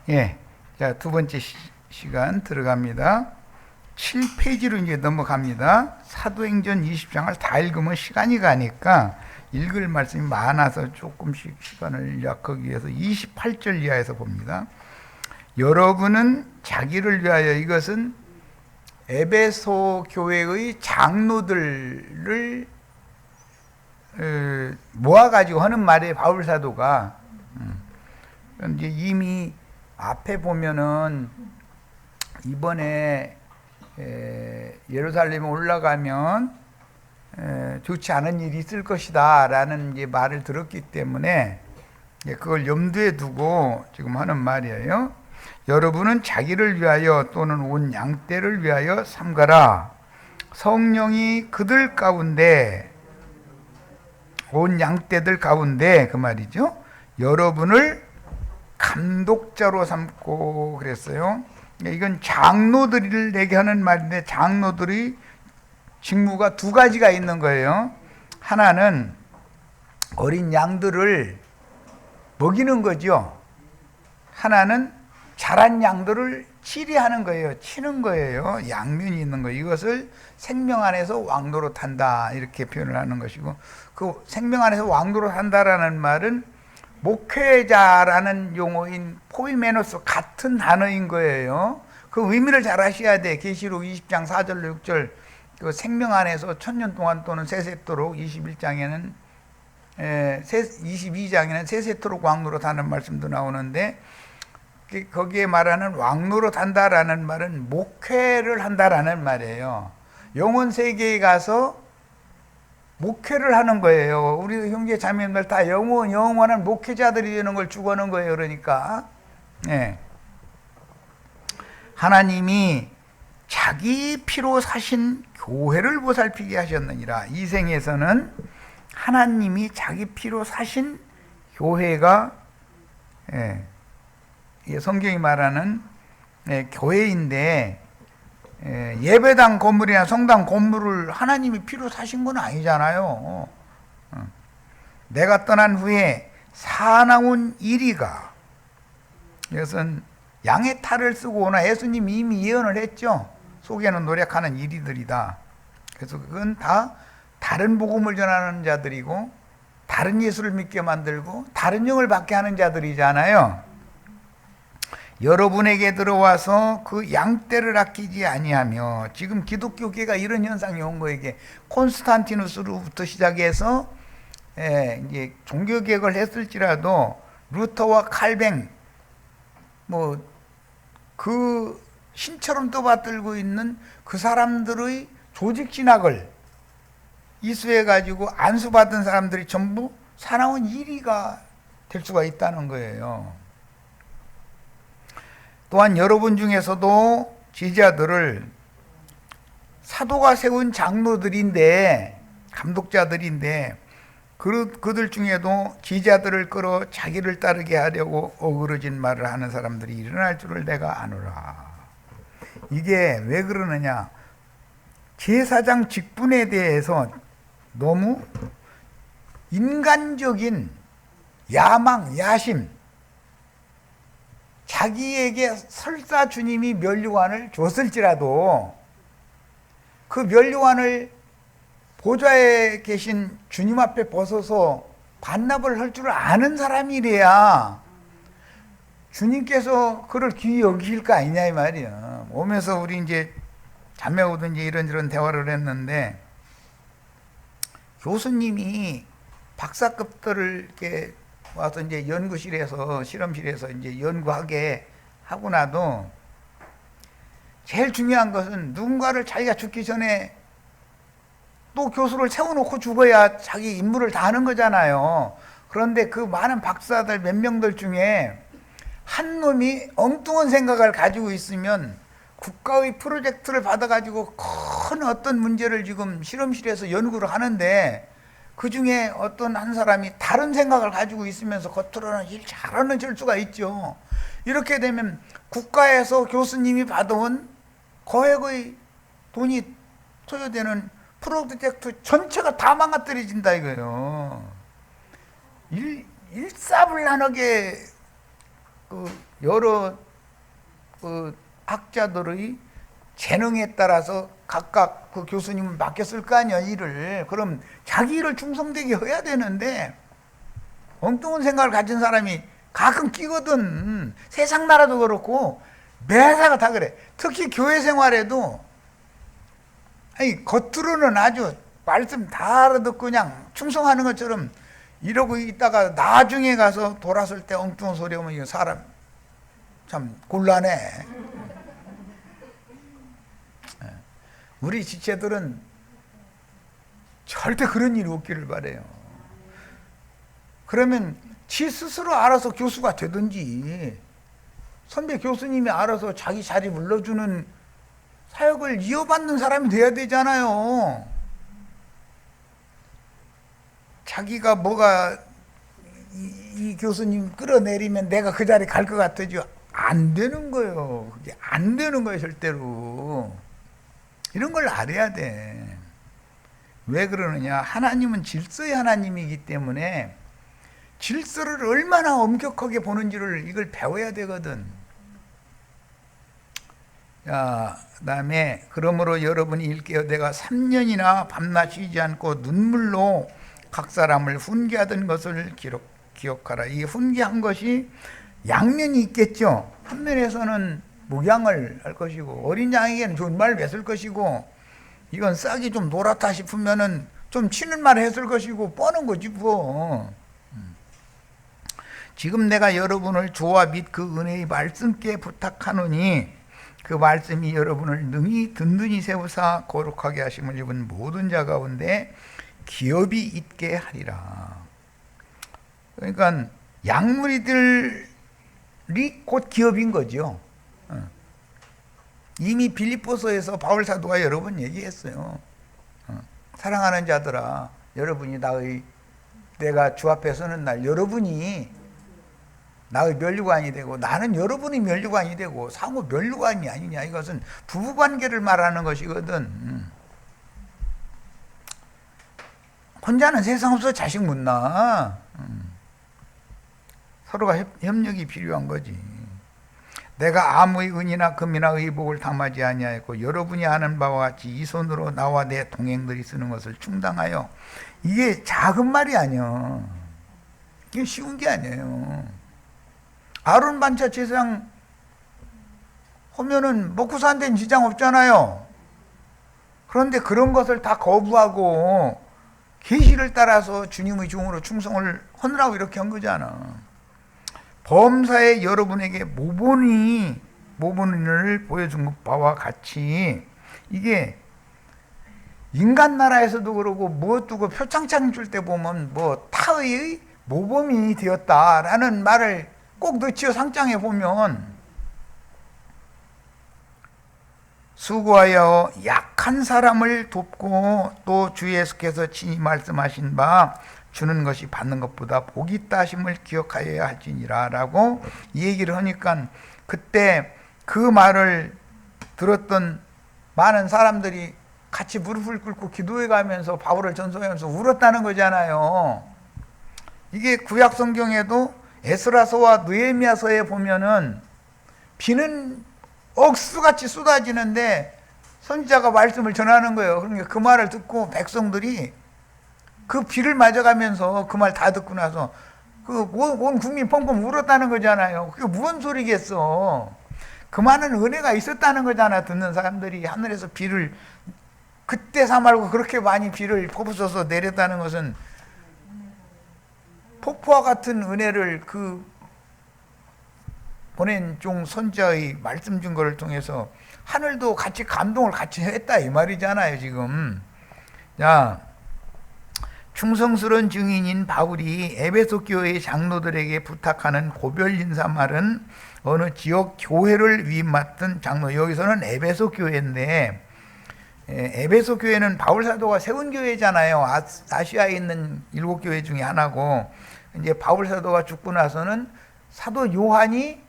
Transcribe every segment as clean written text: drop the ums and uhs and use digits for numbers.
예. 자, 두 번째 시간 들어갑니다. 7페이지로 이제 넘어갑니다. 사도행전 20장을 다 읽으면 시간이 가니까 읽을 말씀이 많아서 조금씩 시간을 약하기 위해서 28절 이하에서 봅니다. 여러분은 자기를 위하여, 이것은 에베소 교회의 장로들을 모아가지고 하는 말에 바울 사도가 이제 이미 앞에 보면은 이번에 예루살렘에 올라가면 좋지 않은 일이 있을 것이다 라는 이제 말을 들었기 때문에 그걸 염두에 두고 지금 하는 말이에요. 여러분은 자기를 위하여 또는 온 양떼를 위하여 삼가라. 성령이 그들 가운데, 온 양떼들 가운데, 그 말이죠, 여러분을 감독자로 삼고 그랬어요. 이건 장로들을 얘기하는 말인데, 장로들이 직무가 두 가지가 있는 거예요. 하나는 어린 양들을 먹이는 거죠. 하나는 자란 양들을 치리하는 거예요. 치는 거예요. 양면이 있는 거예요. 이것을 생명 안에서 왕노릇 한다, 이렇게 표현을 하는 것이고, 그 생명 안에서 왕노릇 한다라는 말은 목회자라는 용어인 포이메노스 같은 단어인 거예요. 그 의미를 잘 아셔야 돼. 계시록 20장 4절로 6절, 그 생명 안에서 1000년 동안 또는 세세토록, 22장에는 세세토록 왕노릇 하는 말씀도 나오는데, 거기에 말하는 왕노릇 한다라는 말은 목회를 한다라는 말이에요. 영혼 세계에 가서 목회를 하는 거예요. 우리 형제 자매님들 다 영원한 목회자들이 되는 걸 추구하는 거예요. 그러니까 하나님이 자기 피로 사신 교회를 보살피게 하셨느니라. 이 생에서는 하나님이 자기 피로 사신 교회가 성경이 말하는 교회인데, 예배당 건물이나 성당 건물을 하나님이 피로 사신 건 아니잖아요. 내가 떠난 후에 사나운 이리가, 이것은 양의 탈을 쓰고 오나, 예수님이 이미 예언을 했죠. 속에는 노력하는 이리들이다. 그래서 그건 다 다른 복음을 전하는 자들이고, 다른 예수를 믿게 만들고 다른 영을 받게 하는 자들이잖아요. 여러분에게 들어와서 그 양떼를 아끼지 아니하며, 지금 기독교계가 이런 현상이 온 거예요. 콘스탄티누스로부터 시작해서 이제 종교개혁을 했을지라도 루터와 칼뱅, 그 신처럼 떠받들고 있는 그 사람들의 조직 진학을 이수해 가지고 안수받은 사람들이 전부 사나운 이리가 될 수가 있다는 거예요. 또한 여러분 중에서도 제자들을, 사도가 세운 장로들인데, 감독자들인데, 그들 중에도 제자들을 끌어 자기를 따르게 하려고 어그러진 말을 하는 사람들이 일어날 줄을 내가 아노라. 이게 왜 그러느냐, 제사장 직분에 대해서 너무 인간적인 야망, 야심, 자기에게 설사 주님이 면류관을 줬을지라도 그 면류관을 보좌에 계신 주님 앞에 벗어서 반납을 할 줄 아는 사람이래야 주님께서 그를 귀히 여기실 거 아니냐 이 말이야. 오면서 우리 이제 자매하고도 이제 이런저런 대화를 했는데, 교수님이 박사급들을 이렇게 와서 이제 연구실에서, 실험실에서 이제 연구하게 하고 나도 제일 중요한 것은 누군가를 자기가 죽기 전에 또 교수를 세워놓고 죽어야 자기 임무를 다 하는 거잖아요. 그런데 그 많은 박사들 몇 명들 중에 한 놈이 엉뚱한 생각을 가지고 있으면 국가의 프로젝트를 받아가지고 큰 어떤 문제를 지금 실험실에서 연구를 하는데, 그 중에 어떤 한 사람이 다른 생각을 가지고 있으면서 겉으로는 일 잘하는 절수가 있죠. 이렇게 되면 국가에서 교수님이 받아온 거액의 돈이 소요되는 프로젝트 전체가 다 망가뜨려진다 이거예요. 일사불란하게 여러 그 학자들의 재능에 따라서 각각 그 교수님을 맡겼을 거 아니야, 일을. 그럼 자기 일을 충성되게 해야 되는데 엉뚱한 생각을 가진 사람이 가끔 끼거든. 세상 나라도 그렇고 매사가 다 그래. 특히 교회 생활에도 아니 겉으로는 아주 말씀 다 알아듣고 그냥 충성하는 것처럼 이러고 있다가 나중에 가서 돌았을 때 엉뚱한 소리 하면 이거 사람 참 곤란해. 우리 지체들은 절대 그런 일이 없기를 바라요. 그러면 지 스스로 알아서 교수가 되든지 선배 교수님이 알아서 자기 자리 물러주는 사역을 이어받는 사람이 돼야 되잖아요. 자기가 뭐가 이 교수님 끌어내리면 내가 그 자리 갈 것 같아죠. 안 되는 거예요. 그게 안 되는 거예요, 절대로. 이런 걸 알아야 돼. 왜 그러느냐? 하나님은 질서의 하나님이기 때문에 질서를 얼마나 엄격하게 보는지를 이걸 배워야 되거든. 자, 그다음에 그러므로 여러분이 일깨어 내가 3년이나 밤낮 쉬지 않고 눈물로 각 사람을 훈계하던 것을 기억하라. 이 훈계한 것이 양면이 있겠죠. 한 면에서는 목양을 할 것이고 어린 양에게는 좋은 말을 뱉을 것이고 이건 싹이 좀 노랗다 싶으면은 좀 치는 말을 했을 것이고 뻔한 거지 뭐. 지금 내가 여러분을 조와 및 그 은혜의 말씀께 부탁하노니 그 말씀이 여러분을 능히 든든히 세우사 거룩하게 하심을 입은 모든 자 가운데 기업이 있게 하리라. 그러니까 양무리들이 곧 기업인 거죠. 이미 빌립보서에서 바울 사도가 여러 번 얘기했어요. 사랑하는 자들아, 여러분이 내가 주 앞에 서는 날 여러분이 나의 면류관이 되고 나는 여러분이 면류관이 되고 상호 면류관이 아니냐. 이것은 부부관계를 말하는 것이거든. 혼자는 세상 없어 자식 못 낳아. 서로가 협력이 필요한 거지. 내가 아무의 은이나 금이나 의복을 담하지 아니하였고 여러분이 아는 바와 같이 이 손으로 나와 내 동행들이 쓰는 것을 충당하여. 이게 작은 말이 아니야. 이게 쉬운 게 아니에요. 아론 반차 제사장 하면은 먹고 사는 데는 지장 없잖아요. 그런데 그런 것을 다 거부하고 계시를 따라서 주님의 종으로 충성을 하느라고 이렇게 한 거잖아. 범사에 여러분에게 모본을 보여준 바와 같이 이게 인간 나라에서도 그러고 뭐 두고 표창장 줄 때 보면 뭐 타의 모범이 되었다라는 말을 꼭 넣지요. 상장에 보면 수고하여 약한 사람을 돕고 또 주 예수께서 친히 말씀하신 바 주는 것이 받는 것보다 복이 있다 하심을 기억하여야 할지니라 라고 얘기를 하니까 그때 그 말을 들었던 많은 사람들이 같이 무릎을 꿇고 기도해 가면서 바울을 전송하면서 울었다는 거잖아요. 이게 구약 성경에도 에스라서와 느헤미야서에 보면은 비는 억수같이 쏟아지는데 선지자가 말씀을 전하는 거예요. 그러니까 그 말을 듣고 백성들이 그 비를 맞아가면서 그 말 다 듣고 나서 그 온 국민 펑펑 울었다는 거잖아요. 그게 무슨 소리겠어. 그 많은 은혜가 있었다는 거잖아. 듣는 사람들이 하늘에서 비를 그때 사 말고 그렇게 많이 비를 퍼부어서 내렸다는 것은 폭포와 같은 은혜를 그 보낸 종 선지자의 말씀 증거를 통해서 하늘도 같이 감동을 같이 했다 이 말이잖아요. 지금 자, 충성스러운 증인인 바울이 에베소 교회의 장로들에게 부탁하는 고별 인사말은 어느 지역 교회를 위임 맡은 장로, 여기서는 에베소 교회인데 에베소 교회는 바울 사도가 세운 교회잖아요. 아시아에 있는 7교회 중에 하나고 이제 바울 사도가 죽고 나서는 사도 요한이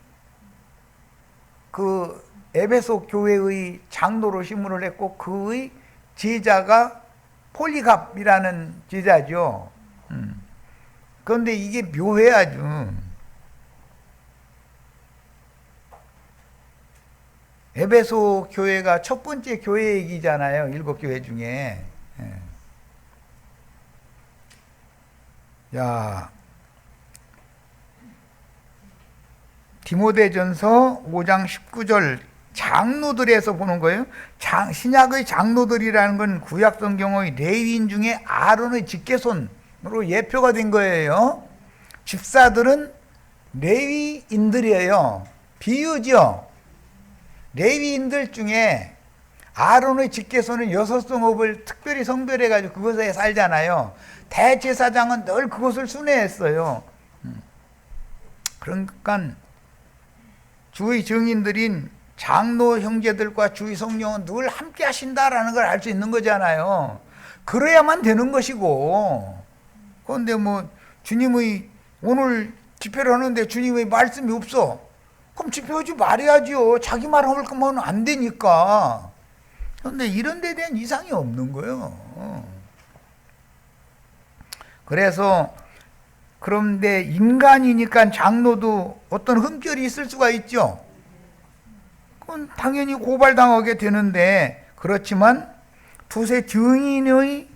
그 에베소 교회의 장로로 심문을 했고 그의 제자가 폴리갑이라는 제자죠. 그런데 이게 묘해 아주. 에베소 교회가 첫 번째 교회 얘기잖아요. 7교회 중에. 야, 디모데전서 5장 19절 장로들에서 보는 거예요. 신약의 장로들이라는 건 구약 성경의 레위인 중에 아론의 직계손으로 예표가 된 거예요. 집사들은 레위인들이에요. 비유죠. 레위인들 중에 아론의 직계손은 6성읍을 특별히 성별해가지고 그곳에 살잖아요. 대제사장은 늘 그곳을 순회했어요. 그러니까 주의 증인들인 장로 형제들과 주의 성령은 늘 함께 하신다라는 걸 알 수 있는 거잖아요. 그래야만 되는 것이고. 그런데 뭐 주님의 오늘 집회를 하는데 주님의 말씀이 없어. 그럼 집회하지 말아야지요. 자기 말 할 거면 안 되니까. 그런데 이런 데 대한 이상이 없는 거예요. 그래서 그런데 인간이니까 장로도 어떤 흠결이 있을 수가 있죠. 그건 당연히 고발당하게 되는데, 그렇지만 두세 증인의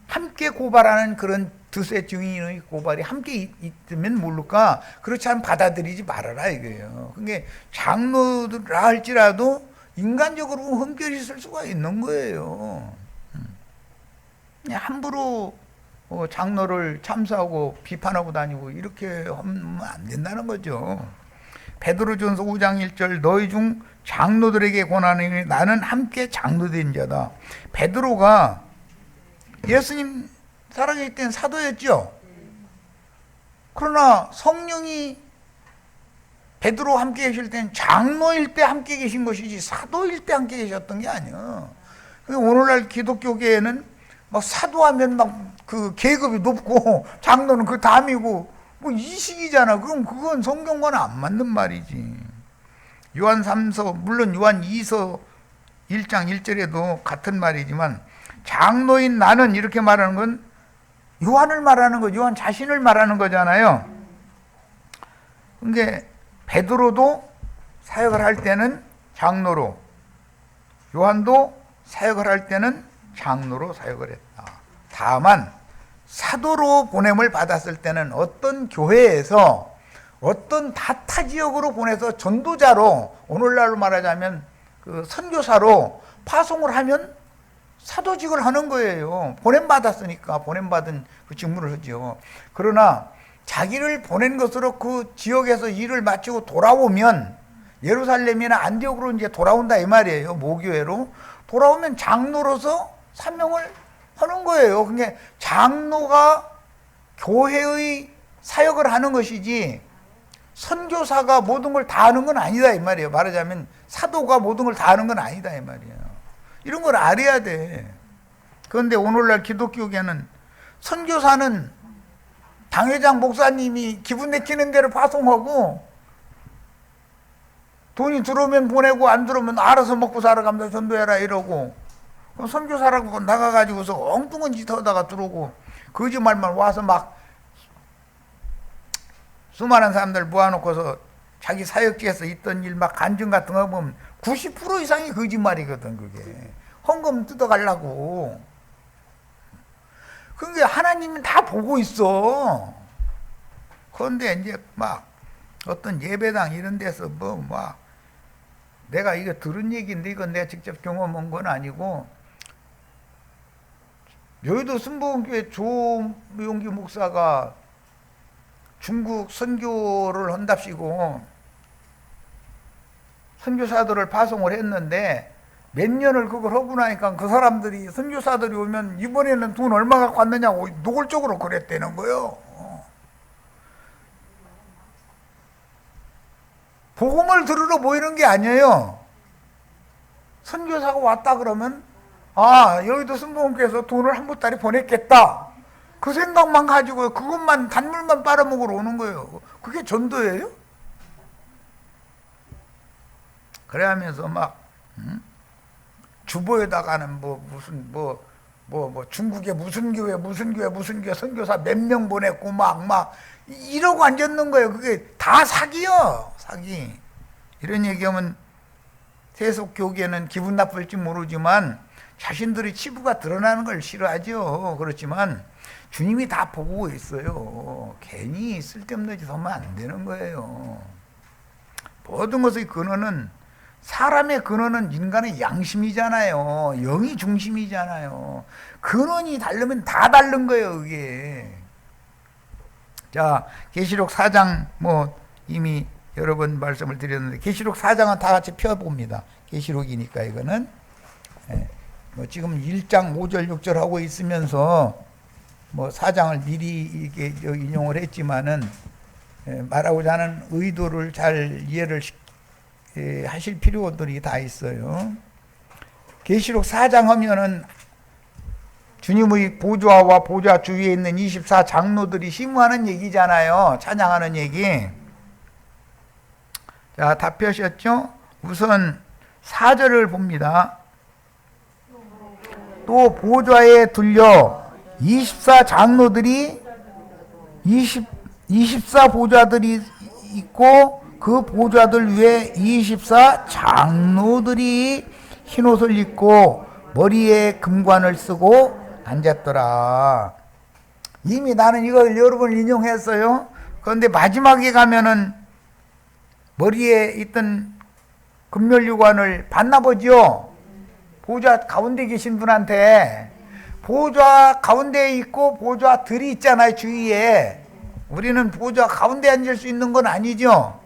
함께 고발하는 그런 두세 증인의 고발이 함께 있으면 모를까. 그렇지 않으면 받아들이지 말아라 이거예요. 그게 장로라 할지라도 인간적으로 흠결이 있을 수가 있는 거예요. 함부로 장로를 참수하고 비판하고 다니고 이렇게 하면 안 된다는 거죠. 베드로전서 5장 1절 너희 중 장로들에게 권하노니 나는 함께 장로된 자다. 베드로가 예수님 살아계실 때는 사도였죠. 그러나 성령이 베드로 함께 계실 때는 장로일 때 함께 계신 것이지 사도일 때 함께 계셨던 게 아니에요. 오늘날 기독교계에는 막 사도하면 막 그 계급이 높고 장로는 그 다음이고 뭐 이 식이잖아. 그럼 그건 성경과는 안 맞는 말이지. 요한 3서 물론 요한 2서 1장 1절에도 같은 말이지만 장로인 나는 이렇게 말하는 건 요한을 말하는 거, 요한 자신을 말하는 거잖아요. 그러니까 베드로도 사역을 할 때는 장로로, 요한도 사역을 할 때는 장로로 사역을 했다. 다만 사도로 보냄을 받았을 때는 어떤 교회에서 어떤 다타 지역으로 보내서 전도자로, 오늘날로 말하자면 그 선교사로 파송을 하면 사도직을 하는 거예요. 보냄받았으니까 보냄받은 그 직무를 하죠. 그러나 자기를 보낸 것으로 그 지역에서 일을 마치고 돌아오면 예루살렘이나 안디옥으로 이제 돌아온다 이 말이에요. 모교회로 돌아오면 장로로서 사명을 하는 거예요. 그러니까 장로가 교회의 사역을 하는 것이지 선교사가 모든 걸 다 하는 건 아니다 이 말이에요. 말하자면 사도가 모든 걸 다 하는 건 아니다 이 말이에요. 이런 걸 알아야 돼. 그런데 오늘날 기독교계는 선교사는 당회장 목사님이 기분 내키는 대로 파송하고 돈이 들어오면 보내고 안 들어오면 알아서 먹고 살아가면서 전도해라 이러고, 그럼 선교사라고 나가가지고서 엉뚱한 짓 하다가 들어오고 거짓말만 와서 막 수많은 사람들 모아놓고서 자기 사역지에서 있던 일 막 간증 같은 거 보면 90% 이상이 거짓말이거든. 그게 헌금 뜯어가려고. 그게 하나님은 다 보고 있어. 그런데 이제 막 어떤 예배당 이런 데서 뭐 막 내가 이거 들은 얘기인데 이건 내가 직접 경험한 건 아니고, 여의도 순복음교회 조용기 목사가 중국 선교를 한답시고 선교사들을 파송을 했는데 몇 년을 그걸 하고 나니까 그 사람들이, 선교사들이 오면 이번에는 돈 얼마 갖고 왔느냐고 노골적으로 그랬다는 거예요. 복음을 들으러 모이는 게 아니에요. 선교사가 왔다 그러면 여기도 순복음교회에서 돈을 한 보따리 보냈겠다. 그 생각만 가지고 그것만 단물만 빨아먹으러 오는 거예요. 그게 전도예요? 그래 하면서 막 주보에다가는 중국에 무슨 교회 선교사 몇 명 보냈고 막 이러고 앉았는 거예요. 그게 다 사기요, 사기. 이런 얘기하면 세속 교계는 기분 나쁠지 모르지만 자신들의 치부가 드러나는 걸 싫어하죠. 그렇지만 주님이 다 보고 있어요. 괜히 쓸데없는 짓 하면 안 되는 거예요. 모든 것의 근원은, 사람의 근원은 인간의 양심이잖아요. 영이 중심이잖아요. 근원이 다르면 다 다른 거예요, 그게. 자, 계시록 4장 이미 여러 번 말씀을 드렸는데, 계시록 4장은 다 같이 펴봅니다. 계시록이니까 이거는. 지금 1장 5절 6절 하고 있으면서 4장을 미리 이렇게 인용을 했지만은, 말하고자 하는 의도를 잘 이해를 하실 필요들이 다 있어요. 계시록 4장 하면은 주님의 보좌와 보좌 주위에 있는 24 장로들이 심호하는 얘기잖아요. 찬양하는 얘기. 자, 다 펴셨죠? 우선 4절을 봅니다. 또 보좌에 둘려 24 장로들이 24 보좌들이 있고 그 보좌들 위에 24 장로들이 흰옷을 입고 머리에 금관을 쓰고 앉았더라. 이미 나는 이걸 여러 번 인용했어요. 그런데 마지막에 가면은 머리에 있던 금면류관을 받나 보죠. 보좌 가운데 계신 분한테. 보좌 가운데에 있고 보좌들이 있잖아요, 주위에. 우리는 보좌 가운데 앉을 수 있는 건 아니죠.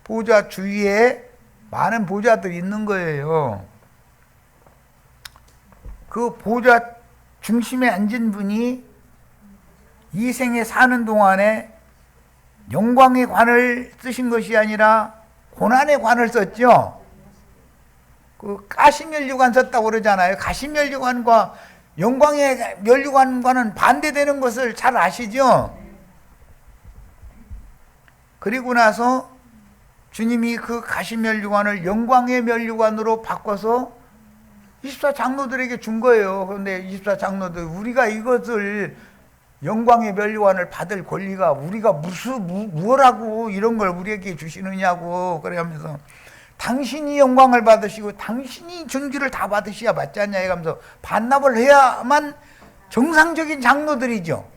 보좌 주위에 많은 보좌들이 있는 거예요. 그 보좌 중심에 앉은 분이 이 생에 사는 동안에 영광의 관을 쓰신 것이 아니라 고난의 관을 썼죠. 그 가시면류관 썼다고 그러잖아요. 가시면류관과 영광의 면류관과는 반대되는 것을 잘 아시죠? 그리고 나서 주님이 그 가시면류관을 영광의 면류관으로 바꿔서 24 장로들에게 준 거예요. 그런데 24 장로들, 우리가 이것을 영광의 면류관을 받을 권리가 우리가 무엇라고 이런 걸 우리에게 주시느냐고 그러면서 당신이 영광을 받으시고 당신이 존귀를 다 받으셔야 맞지 않냐 이러면서 반납을 해야만 정상적인 장로들이죠.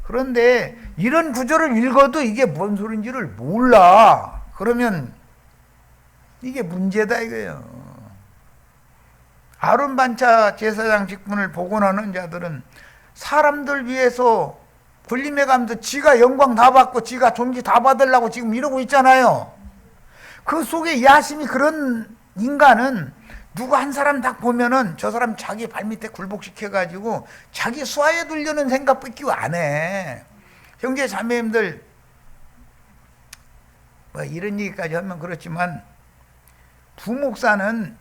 그런데 이런 구절을 읽어도 이게 뭔 소린지를 몰라. 그러면 이게 문제다 이거예요. 아론 반차 제사장 직분을 복원하는 자들은 사람들 위해서 군림해 가면서 지가 영광 다 받고 지가 존귀 다 받으려고 지금 이러고 있잖아요. 그 속에 야심이 그런 인간은 누구 한 사람 딱 보면은 저 사람 자기 발밑에 굴복시켜가지고 자기 수하에 두려는 생각밖에 안 해. 형제 자매님들, 이런 얘기까지 하면 그렇지만 부목사는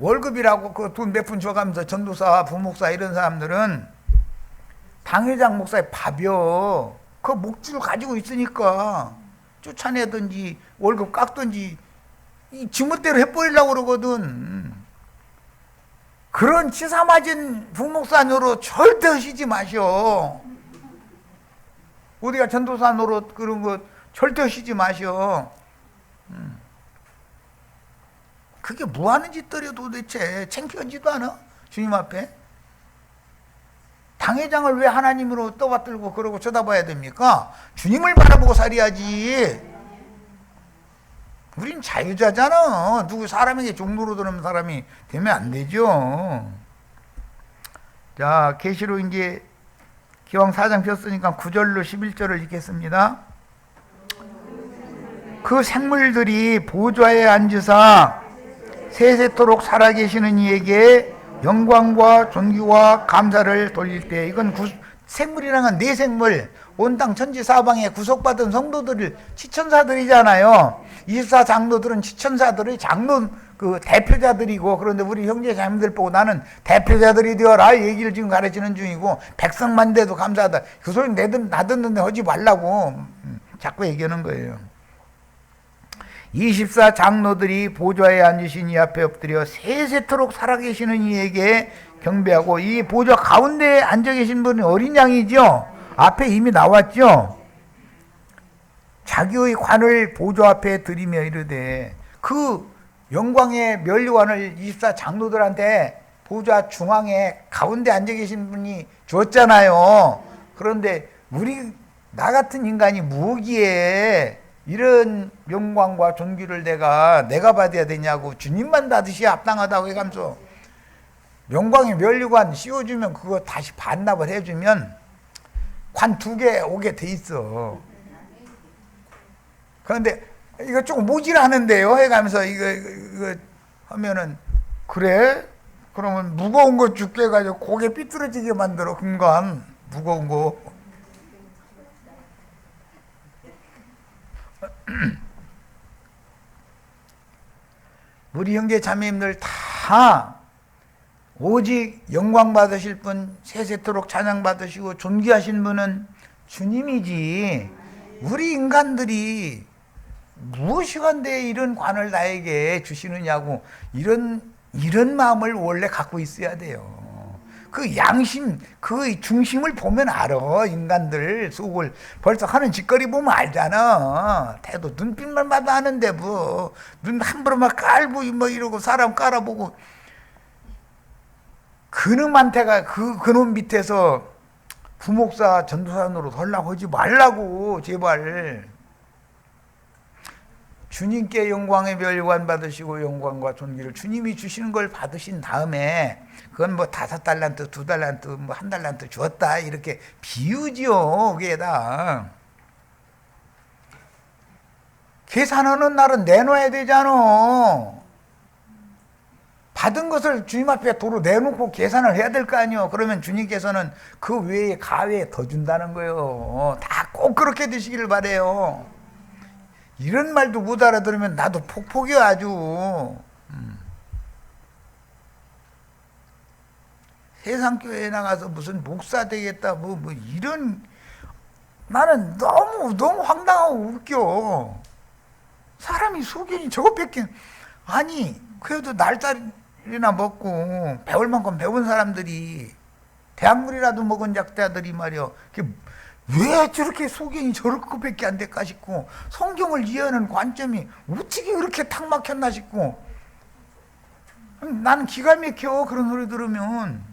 월급이라고 그 돈 몇 푼 줘가면서 전도사, 부목사 이런 사람들은 당회장 목사의 밥이요. 그 목줄 가지고 있으니까 쫓아내든지 월급 깎든지 이 지멋대로 해버리려고 그러거든. 그런 치사 맞은 부목사 노릇 절대 하시지 마셔. 어디가 전도사 노릇 그런 거 절대 하시지 마셔. 그게 뭐 하는 짓들이야 도대체. 창피하지도 않아? 주님 앞에. 당회장을 왜 하나님으로 떠받들고 그러고 쳐다봐야 됩니까? 주님을 바라보고 살아야지. 우린 자유자잖아. 누구 사람에게 종로로 드는 사람이 되면 안 되죠. 자, 계시록 이제 기왕 4장 폈으니까 9절로 11절을 읽겠습니다. 그 생물들이 보좌에 앉으사 세세토록 살아계시는 이에게 영광과 존귀와 감사를 돌릴 때, 이건 생물이라는 건 네 생물, 온 땅 천지 사방에 구속받은 성도들을 지천사들이잖아요. 24 장로들은 지천사들의 장로 그 대표자들이고, 그런데 우리 형제 자매들 보고 나는 대표자들이 되어라 얘기를 지금 가르치는 중이고, 백성만 돼도 감사하다. 그 소리 나 듣는데 하지 말라고 자꾸 얘기하는 거예요. 24 장로들이 보좌에 앉으신 이 앞에 엎드려 세세토록 살아계시는 이에게 경배하고, 이 보좌 가운데에 앉아 계신 분이 어린 양이죠. 앞에 이미 나왔죠. 자기의 관을 보좌 앞에 드리며 이르되, 그 영광의 면류관을 24 장로들한테 보좌 중앙에 가운데 앉아 계신 분이 줬잖아요. 그런데 나 같은 인간이 무기에 이런 영광과 존귀를 내가 받아야 되냐고, 주님만 받으시야 합당하다고 해가면서 영광의 면류관 씌워주면 그거 다시 반납을 해주면 관 2개 오게 돼 있어. 그런데 이거 조금 모질하는데요 해가면서 이거 하면은, 그래? 그러면 무거운 거 줄게 해가지고 고개 삐뚤어지게 만들어. 금관 무거운 거. 우리 형제 자매님들 다 오직 영광 받으실 분, 세세토록 찬양 받으시고 존귀하신 분은 주님이지, 우리 인간들이 무엇이간데 이런 관을 나에게 주시느냐고, 이런 마음을 원래 갖고 있어야 돼요. 그 양심, 그 중심을 보면 알아. 인간들 속을 벌써 하는 짓거리 보면 알잖아. 태도, 눈빛만 봐도 아는데 뭐 눈 함부로 막 깔고 뭐 이러고 사람 깔아보고, 그놈한테가 그놈 밑에서 부목사 전도사로 덜라고 하지 말라고, 제발. 주님께 영광의 면류관 받으시고 영광과 존귀를 주님이 주시는 걸 받으신 다음에, 그건 뭐 5달란트, 2달란트, 뭐 1달란트 줬다 이렇게 비유지요. 그게다 계산하는 날은 내놔야 되잖아. 받은 것을 주님 앞에 도로 내놓고 계산을 해야 될 거 아니요. 그러면 주님께서는 그 외에 가외에 더 준다는 거예요. 다 꼭 그렇게 되시기를 바래요. 이런 말도 못 알아들으면 나도 폭폭이야 아주. 세상 교회에 나가서 무슨 목사 되겠다 뭐 이런, 나는 너무 황당하고 웃겨. 사람이 속이니 저것밖에. 아니 그래도 날짜리나 먹고 배울 만큼 배운 사람들이, 대학물이라도 먹은 작자들이 말이야, 왜 저렇게 소견이 저럴 것밖에 안 될까 싶고, 성경을 이해하는 관점이 어떻게 그렇게 탁 막혔나 싶고, 나는 기가 막혀 그런 소리 들으면.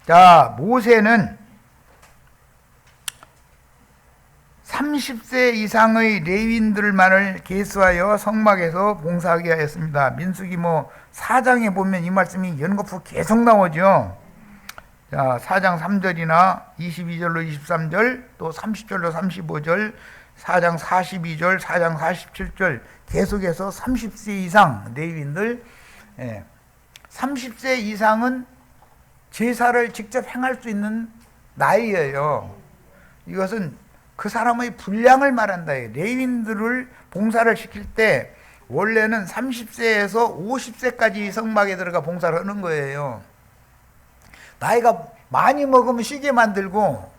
자, 모세는 30세 이상의 레위인들만을 계수하여 성막에서 봉사하게 하였습니다. 민수기 4장에 보면 이 말씀이 연거푸 계속 나오죠. 자, 4장 3절이나 22절로 23절, 또 30절로 35절, 4장 42절, 4장 47절 계속해서 30세 이상 레위인들, 30세 이상은 제사를 직접 행할 수 있는 나이예요. 이것은 그 사람의 분량을 말한다. 레위인들을 봉사를 시킬 때 원래는 30세에서 50세까지 성막에 들어가 봉사를 하는 거예요. 나이가 많이 먹으면 쉬게 만들고,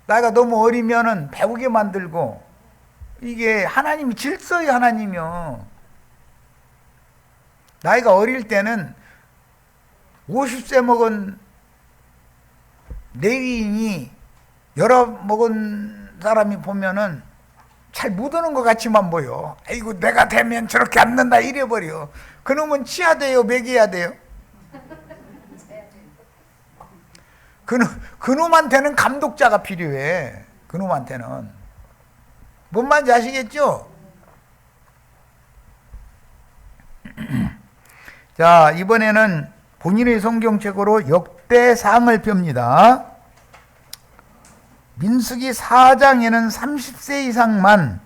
나이가 너무 어리면은 배우게 만들고, 이게 하나님이 질서의 하나님이요. 나이가 어릴 때는 50세 먹은 레위인이 여러 먹은 사람이 보면은 잘 못 오는 것 같이만 보여. 아이고 내가 되면 저렇게 앉는다 이래버려. 그놈은 치야 돼요, 먹여야 돼요? 그놈한테는 감독자가 필요해. 그놈한테는. 뭔 말인지 아시겠죠? 자, 이번에는 본인의 성경책으로 역대상을 펴니다. 민수기 4장에는 30세 이상만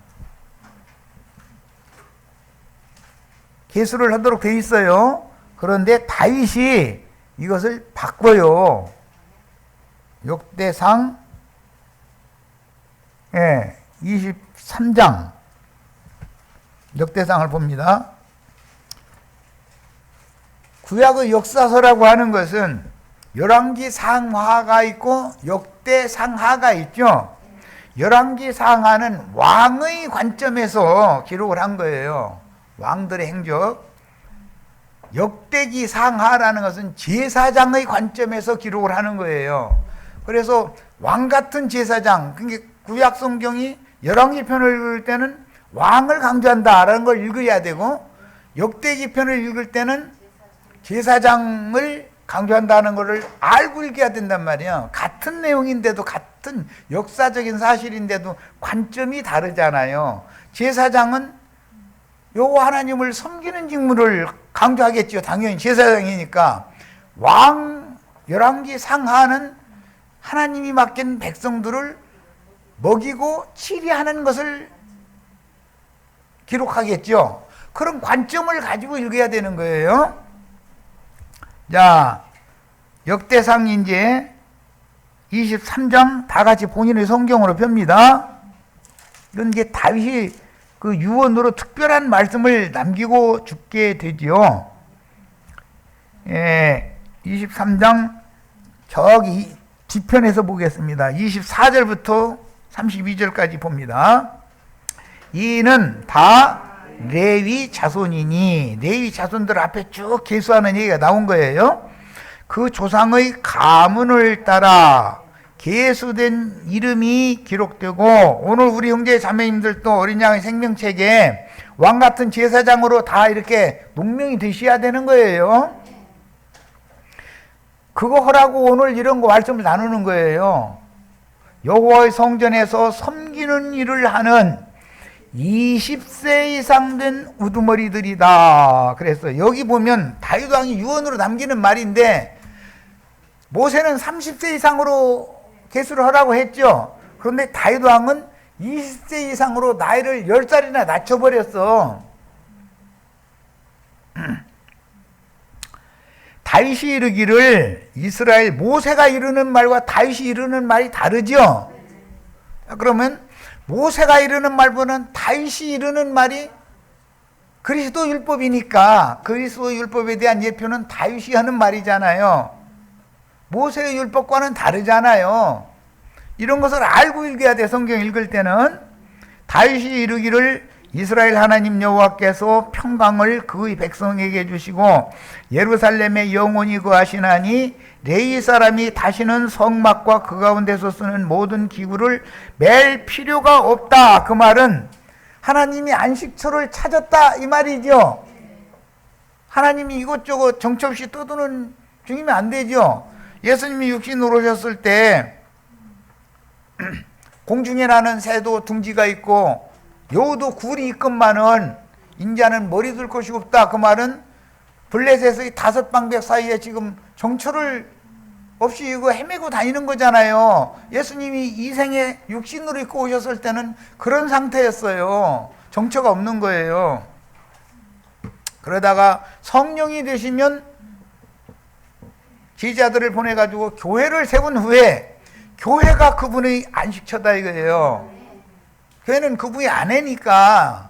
계수를 하도록 되어 있어요. 그런데 다윗이 이것을 바꿔요. 역대상 23장 역대상을 봅니다. 구약의 역사서라고 하는 것은 열왕기 상하가 있고 역대상하가 있죠. 열왕기 상하는 왕의 관점에서 기록을 한 거예요. 왕들의 행적. 역대기 상하라는 것은 제사장의 관점에서 기록을 하는 거예요. 그래서 왕 같은 제사장, 그러니까 구약 성경이 열왕기 편을 읽을 때는 왕을 강조한다라는 걸 읽어야 되고, 역대기 편을 읽을 때는 제사장을 강조한다는 것을 알고 읽어야 된단 말이에요. 같은 내용인데도, 같은 역사적인 사실인데도 관점이 다르잖아요. 제사장은 여호와 하나님을 섬기는 직무를 강조하겠죠. 당연히 제사장이니까. 왕 열왕기 상하는 하나님이 맡긴 백성들을 먹이고 치리하는 것을 기록하겠죠. 그런 관점을 가지고 읽어야 되는 거예요. 자, 역대상 이제 23장 다 같이 본인의 성경으로 펴니다. 이런 게 다윗이 그 유언으로 특별한 말씀을 남기고 죽게 되지요. 23장 저기 뒤편에서 보겠습니다. 24절부터 32절까지 봅니다. 이는 다 레위 자손이니, 레위 자손들 앞에 쭉 계수하는 얘기가 나온 거예요. 그 조상의 가문을 따라 계수된 이름이 기록되고, 오늘 우리 형제 자매님들도 어린 양의 생명책에 왕 같은 제사장으로 다 이렇게 농명이 되셔야 되는 거예요. 그거 하라고 오늘 이런 거 말씀을 나누는 거예요. 여호와의 성전에서 섬기는 일을 하는 20세 이상 된 우두머리들이다. 그래서 여기 보면 다윗 왕이 유언으로 남기는 말인데, 모세는 30세 이상으로 계수를 하라고 했죠. 그런데 다윗 왕은 20세 이상으로 나이를 10살이나 낮춰버렸어. 다윗이 이르기를, 이스라엘 모세가 이르는 말과 다윗이 이르는 말이 다르죠. 그러면 모세가 이르는 말보다는 다윗이 이르는 말이 그리스도 율법이니까 그리스도 율법에 대한 예표는 다윗이 하는 말이잖아요. 모세의 율법과는 다르잖아요. 이런 것을 알고 읽어야 돼. 성경 읽을 때는 다윗이 이르기를, 이스라엘 하나님 여호와께서 평강을 그의 백성에게 주시고 예루살렘에 영원히 거하시나니 레위 사람이 다시는 성막과 그 가운데서 쓰는 모든 기구를 맬 필요가 없다. 그 말은 하나님이 안식처를 찾았다 이 말이죠. 하나님이 이것저것 정처없이 떠드는 중이면 안 되죠. 예수님이 육신으로 오셨을 때 공중에 나는 새도 둥지가 있고 여우도 굴이 있건만은 인자는 머리 둘 것이 없다. 그 말은 블레셋의 5방백 사이에 지금 정처를 없이 이거 헤매고 다니는 거잖아요. 예수님이 이 생에 육신으로 입고 오셨을 때는 그런 상태였어요. 정처가 없는 거예요. 그러다가 성령이 되시면 제자들을 보내가지고 교회를 세운 후에 교회가 그분의 안식처다 이거예요. 교회는 그분이 아내니까.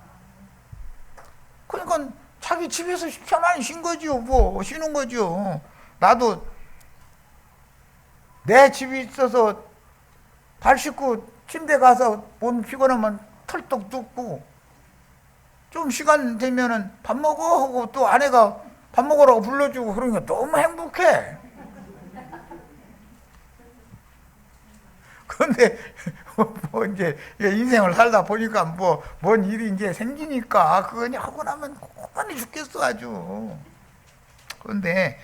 그러니까 자기 집에서 편안히 쉰 거죠. 뭐 쉬는 거죠. 나도 내 집이 있어서 발 씻고 침대 가서 몸 피곤하면 털떡 눕고, 좀 시간 되면은 밥 먹어 하고 또 아내가 밥 먹으라고 불러주고, 그러니까 너무 행복해. 그런데 뭐 이제 인생을 살다 보니까 뭔 일이 이제 생기니까 그거냐 하고 나면 고단히 죽겠어 아주. 그런데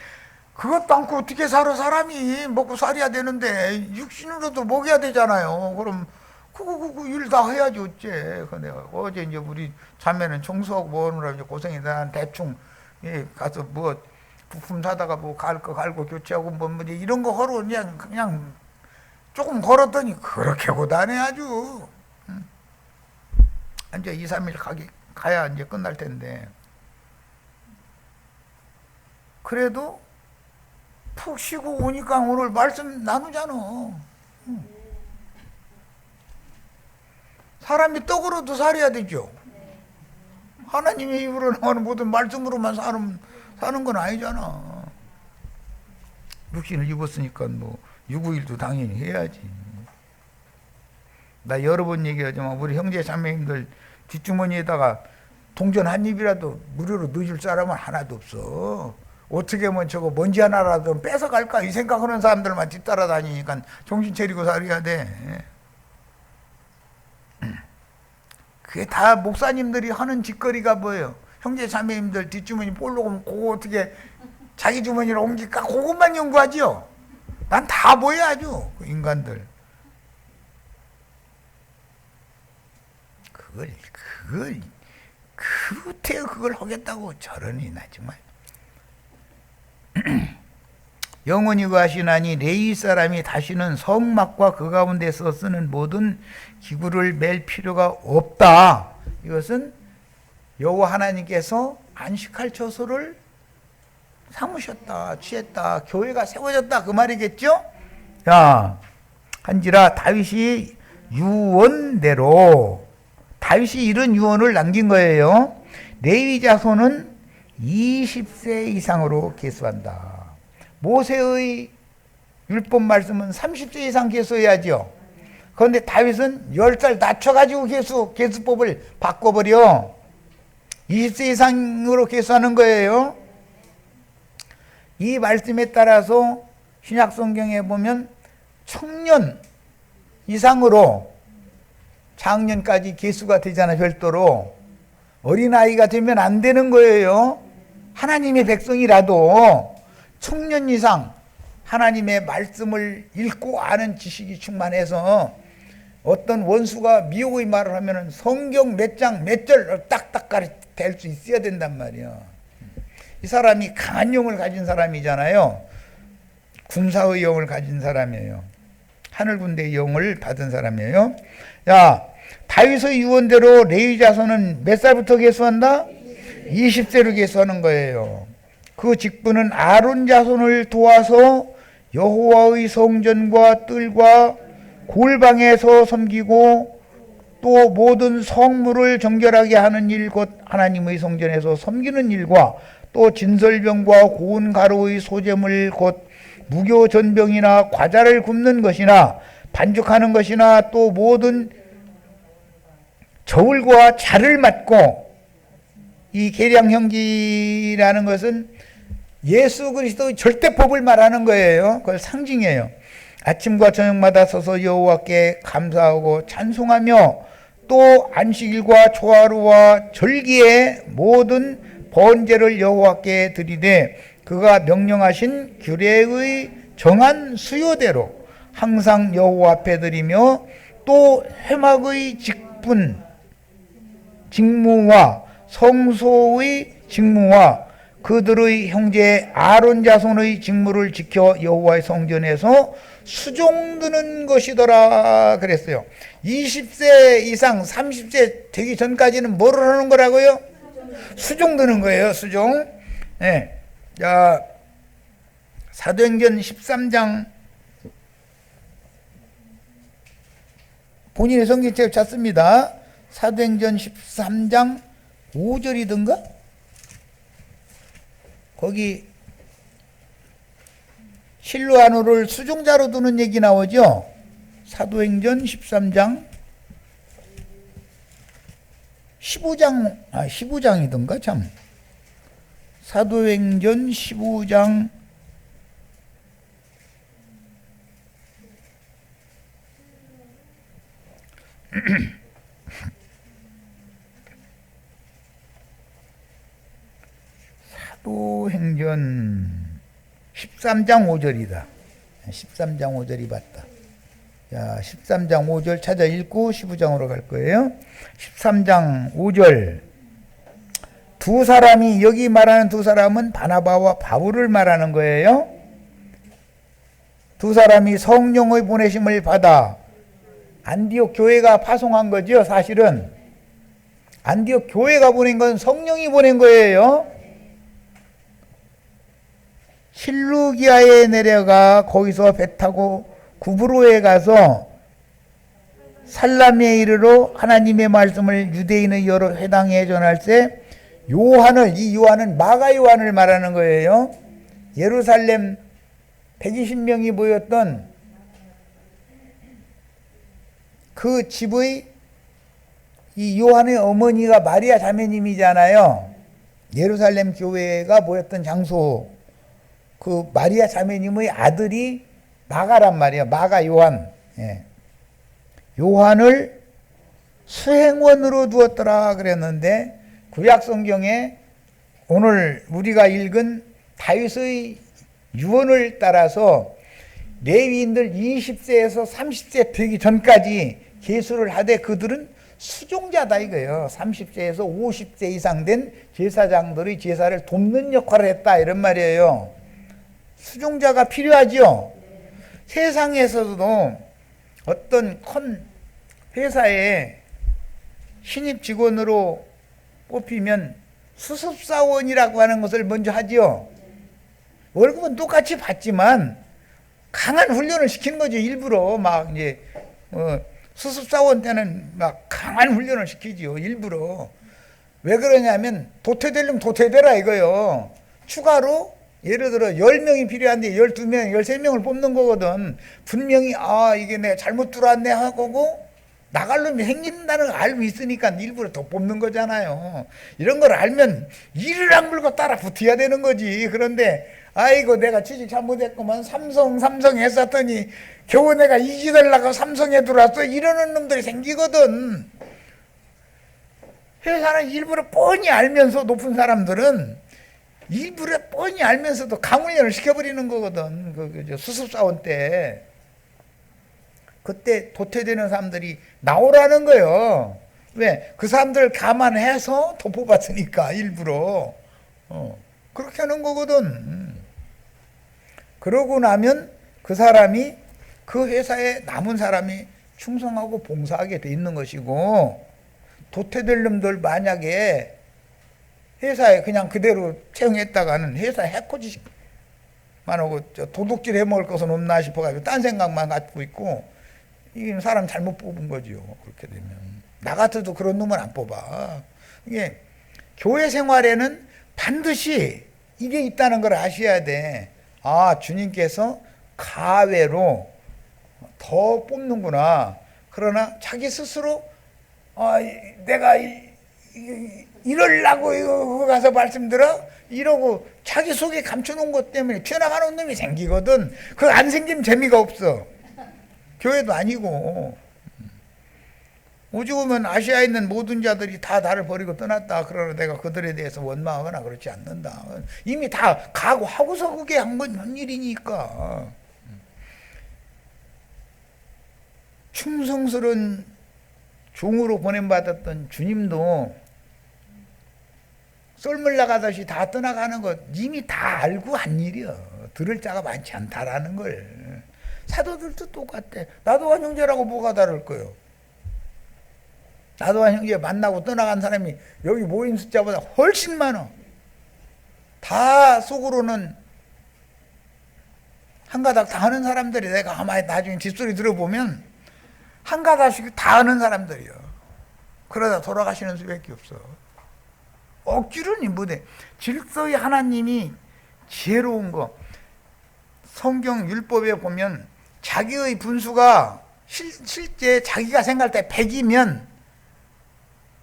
그것도 않고 어떻게 살아? 사람이 먹고 살아야 되는데 육신으로도 먹여야 되잖아요. 그럼 그거 일 다 해야지 어째. 근데 어제 이제 우리 자매는 청소하고 뭐하느라 이제 고생이 난 대충 가서 뭐 부품 사다가 뭐 갈 거 갈고 교체하고 뭐 이런 거 하러 그냥 조금 걸었더니 그렇게 고단해 아주. 이제 2, 3일 가야 이제 끝날 텐데. 그래도 푹 쉬고 오니까 오늘 말씀 나누잖아. 사람이 떡으로도 살아야 되죠. 하나님의 입으로 나오는 모든 말씀으로만 사는 건 아니잖아. 육신을 입었으니까 뭐 유구일도 당연히 해야지. 나 여러 번 얘기하지만 우리 형제 자매님들 뒷주머니에다가 동전 한 입이라도 무료로 넣어줄 사람은 하나도 없어. 어떻게 하면 저거 먼지 하나라도 뺏어갈까 이 생각하는 사람들만 뒤따라다니니까 정신 차리고 살아야 돼. 그게 다 목사님들이 하는 짓거리가 뭐예요? 형제 자매님들 뒷주머니 볼록 오면 그거 어떻게 자기 주머니로 옮길까? 그것만 연구하죠. 난 다 보여 아주 그 인간들. 그렇대요. 그걸 하겠다고 저러니 나 정말. 영원히 거하시나니 레위 사람이 다시는 성막과 그 가운데서 쓰는 모든 기구를 맬 필요가 없다. 이것은 여호와 하나님께서 안식할 처소를 삼으셨다, 취했다, 교회가 세워졌다 그 말이겠죠? 자, 한지라 다윗이 유언대로 다윗이 이런 유언을 남긴 거예요. 레위 자손은 20세 이상으로 계수한다. 모세의 율법 말씀은 30세 이상 계수해야죠. 그런데 다윗은 10살 낮춰가지고 계수법을 바꿔버려 20세 이상으로 계수하는 거예요. 이 말씀에 따라서 신약 성경에 보면 청년 이상으로 장년까지 계수가 되잖아. 별도로 어린아이가 되면 안 되는 거예요. 하나님의 백성이라도 청년 이상 하나님의 말씀을 읽고 아는 지식이 충만해서 어떤 원수가 미혹의 말을 하면 성경 몇 장 몇 절 딱딱 될 수 있어야 된단 말이야. 이 사람이 강한 영을 가진 사람이잖아요. 군사의 영을 가진 사람이에요. 하늘 군대의 영을 받은 사람이에요. 야, 다윗의 유언대로 레위 자손은 몇 살부터 계수한다? 20세로 계수하는 거예요. 그 직분은 아론 자손을 도와서 여호와의 성전과 뜰과 골방에서 섬기고 또 모든 성물을 정결하게 하는 일 곧 하나님의 성전에서 섬기는 일과 또 진설병과 고운 가루의 소재물 곧 무교 전병이나 과자를 굽는 것이나 반죽하는 것이나 또 모든 저울과 자를 맡고, 이 계량형기라는 것은 예수 그리스도의 절대법을 말하는 거예요. 그걸 상징해요. 아침과 저녁마다 서서 여호와께 감사하고 찬송하며 또 안식일과 초하루와 절기에 모든 번제를 여호와께 드리되 그가 명령하신 규례의 정한 수요대로 항상 여호와 앞에 드리며 또 회막의 직무와 성소의 직무와 그들의 형제 아론 자손의 직무를 지켜 여호와의 성전에서 수종드는 것이더라 그랬어요. 20세 이상 30세 되기 전까지는 뭐를 하는 거라고요? 수종드는 거예요. 수종. 네. 자, 사도행전 13장 본인의 성경책 찾습니다. 사도행전 13장 5절이던가? 거기 실로아노를 수종자로 두는 얘기 나오죠. 사도행전 13장 15장이던가 참. 사도행전 15장 13장 5절이다. 13장 5절이 맞다. 자, 13장 5절 찾아 읽고 15장으로 갈 거예요. 13장 5절. 두 사람이, 여기 말하는 두 사람은 바나바와 바울을 말하는 거예요. 두 사람이 성령의 보내심을 받아 안디옥 교회가 파송한 거죠. 사실은 안디옥 교회가 보낸 건 성령이 보낸 거예요. 실루기아에 내려가 거기서 배 타고 구브로에 가서 살라미에 이르러 하나님의 말씀을 유대인의 여러 회당에 전할 때 이 요한은 마가 요한을 말하는 거예요. 예루살렘 120명이 모였던 그 집의 이 요한의 어머니가 마리아 자매님이잖아요. 예루살렘 교회가 모였던 장소. 그 마리아 자매님의 아들이 마가란 말이에요. 마가 요한. 예. 요한을 수행원으로 두었더라 그랬는데 구약 성경에 오늘 우리가 읽은 다윗의 유언을 따라서 레위인들 20세에서 30세 되기 전까지 계수를 하되 그들은 수종자다 이거예요. 30세에서 50세 이상 된 제사장들의 제사를 돕는 역할을 했다 이런 말이에요. 수종자가 필요하죠. 세상에서도 어떤 큰 회사에 신입 직원으로 뽑히면 수습사원이라고 하는 것을 먼저 하죠. 월급은 똑같이 받지만 강한 훈련을 시키는 거죠. 일부러 막 이제 수습사원 때는 막 강한 훈련을 시키죠. 일부러. 왜 그러냐면 도태되려면 도태되라 이거요. 추가로 예를 들어 10명이 필요한데 12명, 13명을 뽑는 거거든. 분명히 이게 내가 잘못 들어왔네 하고 나갈 놈이 생긴다는 걸 알고 있으니까 일부러 더 뽑는 거잖아요. 이런 걸 알면 이를 악물고 따라 붙어야 되는 거지. 그런데 아이고 내가 취직 잘못했구만 삼성 했었더니 겨우 내가 이직하려고 삼성에 들어왔어 이러는 놈들이 생기거든. 회사는 일부러 뻔히 알면서 높은 사람들은 일부러 뻔히 알면서도 강훈련을 시켜버리는 거거든. 그 수습사원 때. 그때 도태되는 사람들이 나오라는 거예요. 왜? 그 사람들 감안해서 더 뽑았으니까 일부러. 그렇게 하는 거거든. 그러고 나면 그 사람이 그 회사에 남은 사람이 충성하고 봉사하게 돼 있는 것이고 도태될 놈들 만약에 회사에 그냥 그대로 채용했다가는 회사 해코지만 하고 도둑질 해먹을 것은 없나 싶어가지고 딴 생각만 갖고 있고 이게 사람 잘못 뽑은 거죠. 그렇게 되면 나 같아도 그런 놈은 안 뽑아. 이게 교회 생활에는 반드시 이게 있다는 걸 아셔야 돼. 주님께서 가외로 더 뽑는구나. 그러나 자기 스스로 내가 이러려고 이거 가서 말씀드려? 이러고 자기 속에 감춰놓은 것 때문에 튀어나가는 놈이 생기거든. 그거 안 생기면 재미가 없어. 교회도 아니고. 오직 오면 아시아에 있는 모든 자들이 다 나를 버리고 떠났다. 그러나 내가 그들에 대해서 원망하거나 그렇지 않는다. 이미 다 각오하고서 그게 한 일이니까. 충성스러운 종으로 보냄받았던 주님도 썰물 나가듯이 다 떠나가는 것 이미 다 알고 한 일이야. 들을 자가 많지 않다라는 걸. 사도들도 똑같아. 나도한 형제라고 뭐가 다를 거예요. 나도한 형제 만나고 떠나간 사람이 여기 모인 숫자보다 훨씬 많아. 다 속으로는 한 가닥 다 하는 사람들이 내가 가만히 나중에 뒷소리 들어보면 한 가닥씩 다 하는 사람들이야. 그러다 돌아가시는 수밖에 없어. 억지로는 못해. 질서의 하나님이 지혜로운 거. 성경 율법에 보면 자기의 분수가 실제 자기가 생각할 때 100이면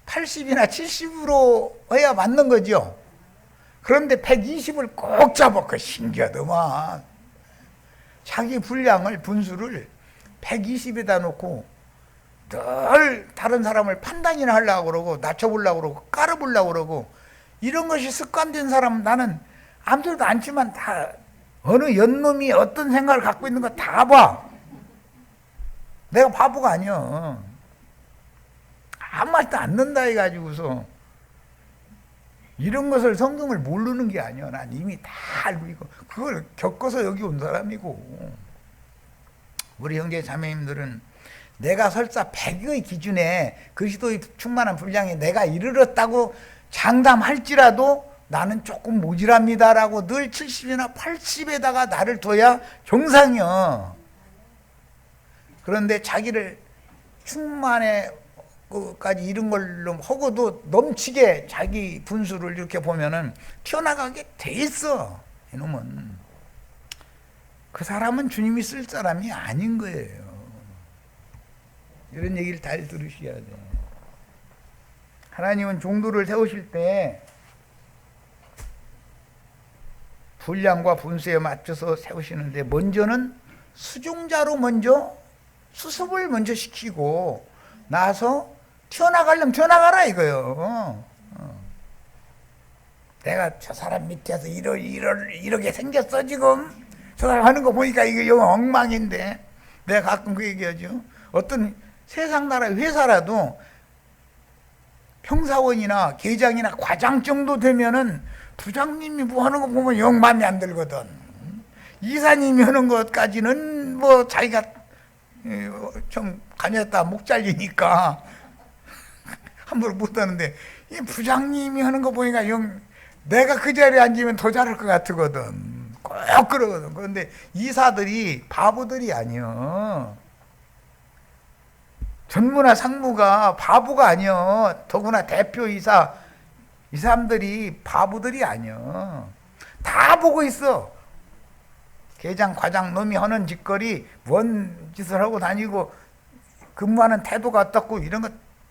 80이나 70으로 해야 맞는 거죠. 그런데 120을 꼭 잡아. 그 신기하더만. 자기 분량을 분수를 120에다 놓고 늘 다른 사람을 판단이나 하려고 그러고 낮춰보려고 그러고 깔아보려고 그러고 이런 것이 습관된 사람은 나는 아무도 않지만 다 어느 연놈이 어떤 생각을 갖고 있는 거 다 봐. 내가 바보가 아니야. 아무 말도 안 는다 해가지고서 이런 것을 성경을 모르는 게 아니야. 난 이미 다 알고 있고 그걸 겪어서 여기 온 사람이고. 우리 형제 자매님들은 내가 설사 100의 기준에 그리스도의 충만한 분량에 내가 이르렀다고 장담할지라도 나는 조금 모질합니다라고 늘 70이나 80에다가 나를 둬야 정상이야. 그런데 자기를 충만에까지 이런 걸로 하고도 넘치게 자기 분수를 이렇게 보면은 튀어나가게 돼 있어. 이놈은. 그 사람은 주님이 쓸 사람이 아닌 거예요. 이런 얘기를 잘 들으셔야 돼. 하나님은 종도를 세우실 때 분량과 분수에 맞춰서 세우시는데 먼저는 수종자로 먼저 수습을 먼저 시키고 나서 튀어나가려면 튀어나가라 이거요. 내가 저 사람 밑에서 이렇게 생겼어 지금. 저 사람 하는 거 보니까 이게 영 엉망인데. 내가 가끔 그 얘기하죠. 어떤 세상 나라 회사라도 평사원이나 계장이나 과장 정도 되면은 부장님이 뭐 하는 거 보면 영 마음에 안 들거든. 이사님이 하는 것까지는 뭐 자기가 좀 다녔다 목 잘리니까 함부로 못 하는데 이 부장님이 하는 거 보니까 영 내가 그 자리에 앉으면 더 잘할 것 같거든. 꼭 그러거든. 그런데 이사들이 바보들이 아니여. 전무나 상무가 바보가 아니여. 더구나 대표이사 이 사람들이 바보들이 아니여. 다 보고 있어. 계장 과장 놈이 하는 짓거리 뭔 짓을 하고 다니고 근무하는 태도가 어떻고 이런 거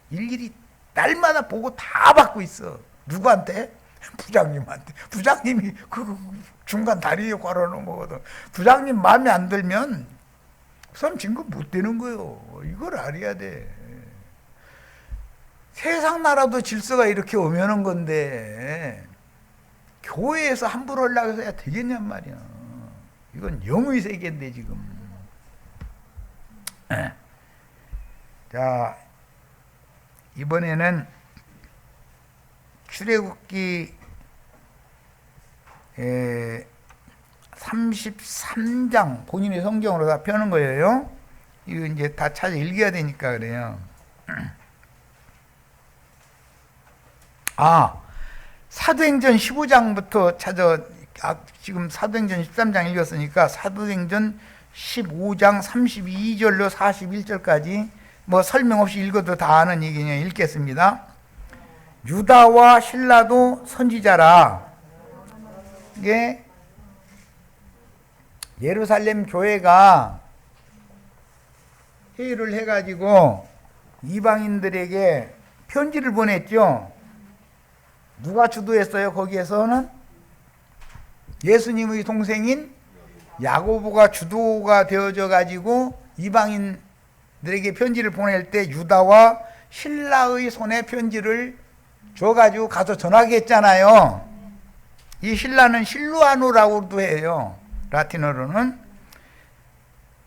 일일이 날마다 보고 다 받고 있어. 누구한테? 부장님한테. 부장님이 그 중간 다리 역할을 하는 거거든. 부장님 마음에 안 들면 그 사람 진급 못 되는 거요. 이걸 알아야 돼. 세상 나라도 질서가 이렇게 오면은 건데 교회에서 함부로 하려고 해서야 되겠냔 말이야. 이건 영의 세계인데 지금. 자, 이번에는 출애굽기 33장 본인의 성경으로 다 펴는 거예요. 이거 이제 다 찾아 읽어야 되니까 그래요. 사도행전 15장부터 찾아. 지금 사도행전 13장 읽었으니까 사도행전 15장 32절로 41절까지 뭐 설명 없이 읽어도 다 아는 얘기냐 읽겠습니다. 유다와 실라도 선지자라. 이게 예루살렘 교회가 회의를 해가지고 이방인들에게 편지를 보냈죠. 누가 주도했어요? 거기에서는 예수님의 동생인 야고보가 주도가 되어져 가지고 이방인들에게 편지를 보낼 때 유다와 실라의 손에 편지를 줘가지고 가서 전하게 했잖아요. 이 실라는 실루아노라고도 해요. 라틴어로는.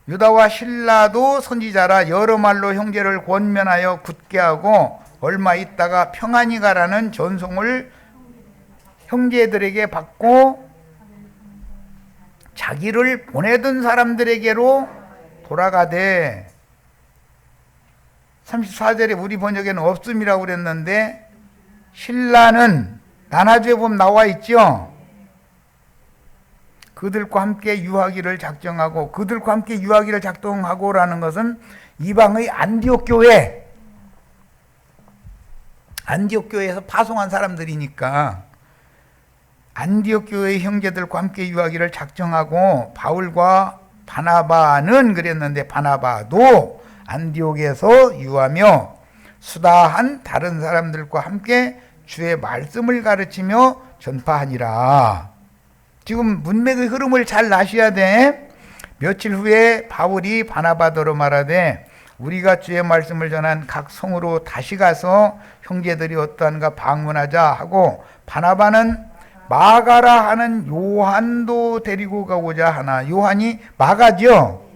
유다와 실라도 선지자라 여러 말로 형제를 권면하여 굳게 하고 얼마 있다가 평안히 가라는 전송을 형제들에게 받고 자기를 보내던 사람들에게로 돌아가되 34절에 우리 번역에는 없음이라고 그랬는데 신라는 나나주에 보면 나와 있죠. 그들과 함께 유하기를 작정하고 그들과 함께 유하기를 작정하고라는 것은 이방의 안디옥 교회 안디옥 교회에서 파송한 사람들이니까 안디옥 교회의 형제들과 함께 유하기를 작정하고 바울과 바나바는 그랬는데 바나바도 안디옥에서 유하며 수다한 다른 사람들과 함께 주의 말씀을 가르치며 전파하니라. 지금 문맥의 흐름을 잘 아셔야 돼. 며칠 후에 바울이 바나바더러 말하되 우리가 주의 말씀을 전한 각 성으로 다시 가서 형제들이 어떠한가 방문하자 하고 바나바는 마가라 하는 요한도 데리고 가고자 하나. 요한이 마가죠.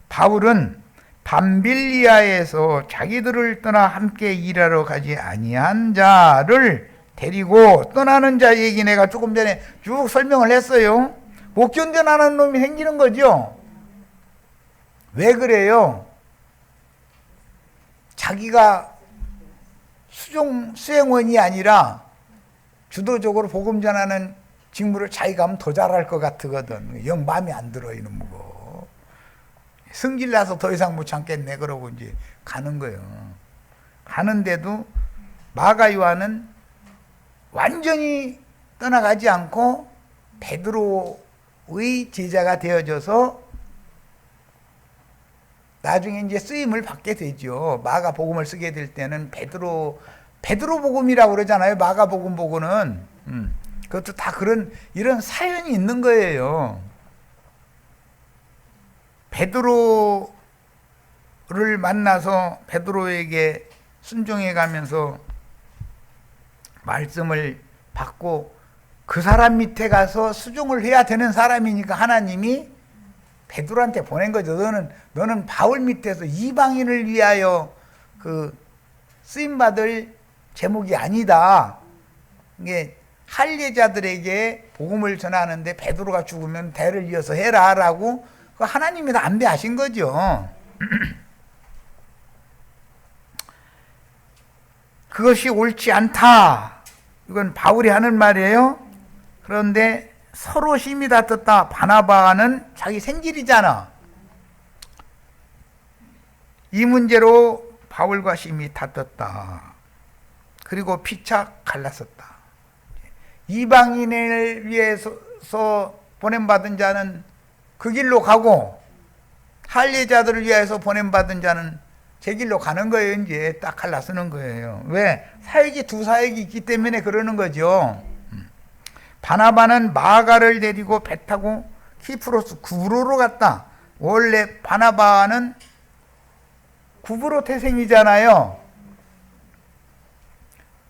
바울은 밤빌리아에서 자기들을 떠나 함께 일하러 가지 아니한 자를 데리고 떠나는 자 얘기 내가 조금 전에 쭉 설명을 했어요. 못 견뎌나는 놈이 생기는 거죠. 왜 그래요? 자기가 수행원이 아니라 주도적으로 복음 전하는 직무를 자기가 하면 더 잘할 것 같거든. 영 마음에 안 들어 이놈 거. 성질 나서 더 이상 못 참겠네 그러고 이제 가는 거예요. 가는데도 마가 요한은 완전히 떠나가지 않고 베드로의 제자가 되어져서 나중에 이제 쓰임을 받게 되죠. 마가복음을 쓰게 될 때는 베드로 복음이라고 그러잖아요. 마가복음 보고는 그것도 다 이런 사연이 있는 거예요. 베드로를 만나서 베드로에게 순종해 가면서 말씀을 받고 그 사람 밑에 가서 수종을 해야 되는 사람이니까 하나님이 베드로한테 보낸 거죠. 너는 바울 밑에서 이방인을 위하여 그 쓰임 받을 제목이 아니다. 이게 할례자들에게 복음을 전하는데 베드로가 죽으면 대를 이어서 해라라고 하나님이 다 안배하신 거죠. 그것이 옳지 않다. 이건 바울이 하는 말이에요. 그런데 서로 심히 다퉜다. 바나바는 자기 생질이잖아. 이 문제로 바울과 심히 다퉜다. 그리고 피차 갈랐었다. 이방인을 위해서 보냄받은 자는 그 길로 가고 할례자들을 위해서 보냄받은 자는 제 길로 가는 거예요. 이제 딱 갈라서는 거예요. 왜? 두 사역이 있기 때문에 그러는 거죠. 바나바는 마가를 데리고 배 타고 키프로스 구브로로 갔다. 원래 바나바는 구브로 태생이잖아요.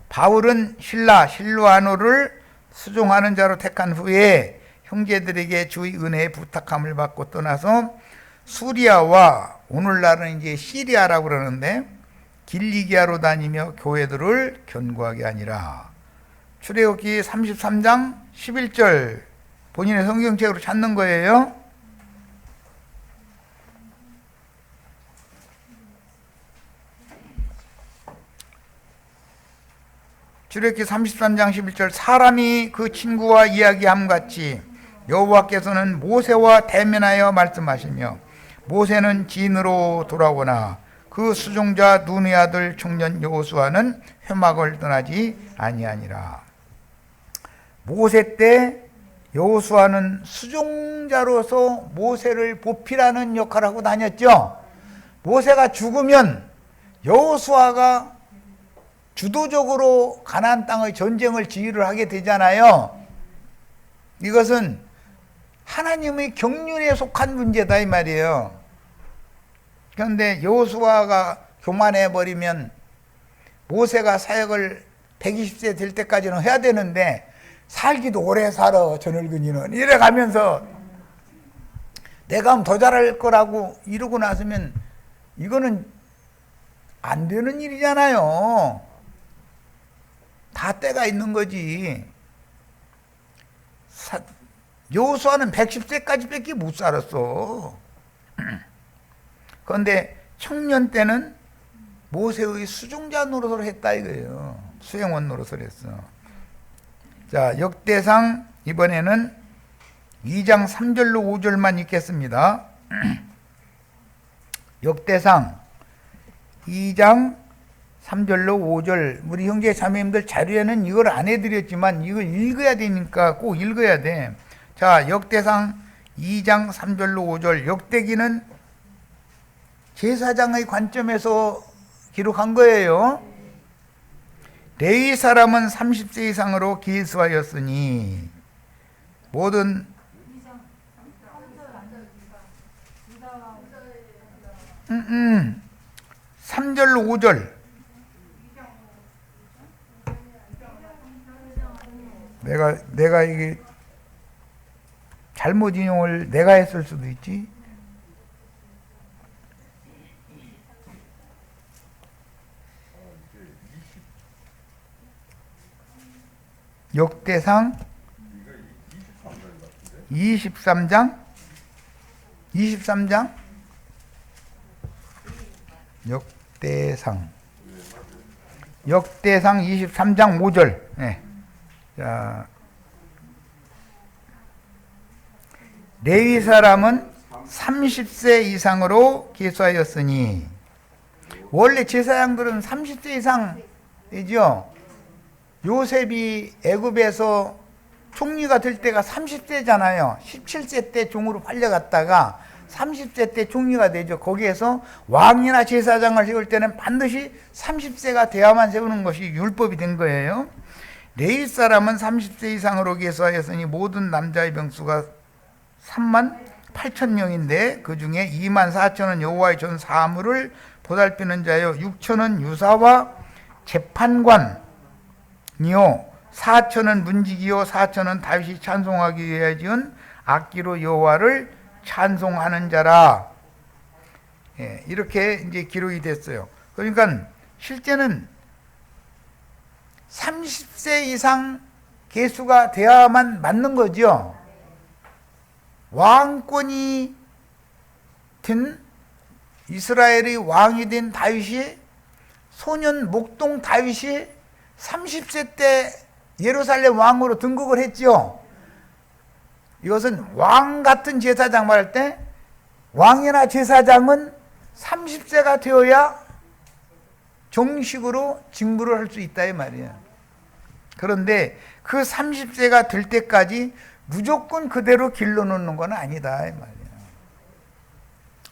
바울은 실로아노를 수종하는 자로 택한 후에 형제들에게 주의 은혜의 부탁함을 받고 떠나서 수리아와 오늘날은 이제 시리아라고 그러는데 길리기아로 다니며 교회들을 견고하게 하니라. 출애굽기 33장 11절 본인의 성경책으로 찾는 거예요. 출애굽기 33장 11절 사람이 그 친구와 이야기함 같이 여호와께서는 모세와 대면하여 말씀하시며 모세는 진으로 돌아오나 그 수종자 눈의 아들 청년 여호수아는 회막을 떠나지 아니하니라. 모세 때 여호수아는 수종자로서 모세를 보필하는 역할을 하고 다녔죠. 모세가 죽으면 여호수아가 주도적으로 가나안 땅의 전쟁을 지휘를 하게 되잖아요. 이것은 하나님의 경륜에 속한 문제다 이 말이에요. 그런데 여호수아가 교만해 버리면 모세가 사역을 120세 될 때까지는 해야 되는데 살기도 오래 살아 저 늙은이는 이래 가면서 내가 하면 더 잘할 거라고 이러고 나서면 이거는 안 되는 일이잖아요. 다 때가 있는 거지. 여호수아는 110세까지밖에 못 살았어. 그런데 청년 때는 모세의 수종자 노릇을 했다 이거예요. 수행원 노릇을 했어. 자, 역대상 이번에는 2장 3절로 5절만 읽겠습니다. 역대상 2장 3절로 5절. 우리 형제 자매님들 자료에는 이걸 안 해드렸지만 이걸 읽어야 되니까 꼭 읽어야 돼. 자, 역대상 2장 3절로 5절. 역대기는 제사장의 관점에서 기록한 거예요. 레위 사람은 30세 이상으로 기수하였으니 모든 3절로 5절. 내가 이게 잘못 인용을 내가 했을 수도 있지. 역대상 23장 역대상 23장 5절. 네. 자, 레위 사람은 30세 이상으로 계수하였으니 원래 제사장들은 30세 이상 되죠. 요셉이 애굽에서 총리가 될 때가 30세잖아요. 17세 때 종으로 팔려갔다가 30세 때 총리가 되죠. 거기에서 왕이나 제사장을 세울 때는 반드시 30세가 돼야만 세우는 것이 율법이 된 거예요. 레위 사람은 30세 이상으로 계수하였으니 모든 남자의 병수가 3만 8천 명인데 그 중에 2만 4천은 여호와의 전 사물을 보살피는 자요 6천은 유사와 재판관이요 4천은 문지기요 4천은 다윗이 찬송하기 위하여 지은 악기로 여호와를 찬송하는 자라. 예, 이렇게 이제 기록이 됐어요. 그러니까 실제는 30세 이상 계수가 되어야만 맞는 거죠. 왕권이 된 이스라엘의 왕이 된 다윗이 소년 목동 다윗이 30세 때 예루살렘 왕으로 등극을 했죠. 이것은 왕 같은 제사장 말할 때 왕이나 제사장은 30세가 되어야 정식으로 직무를 할 수 있다 이 말이에요. 그런데 그 30세가 될 때까지 무조건 그대로 길러놓는 건 아니다 이 말이에요.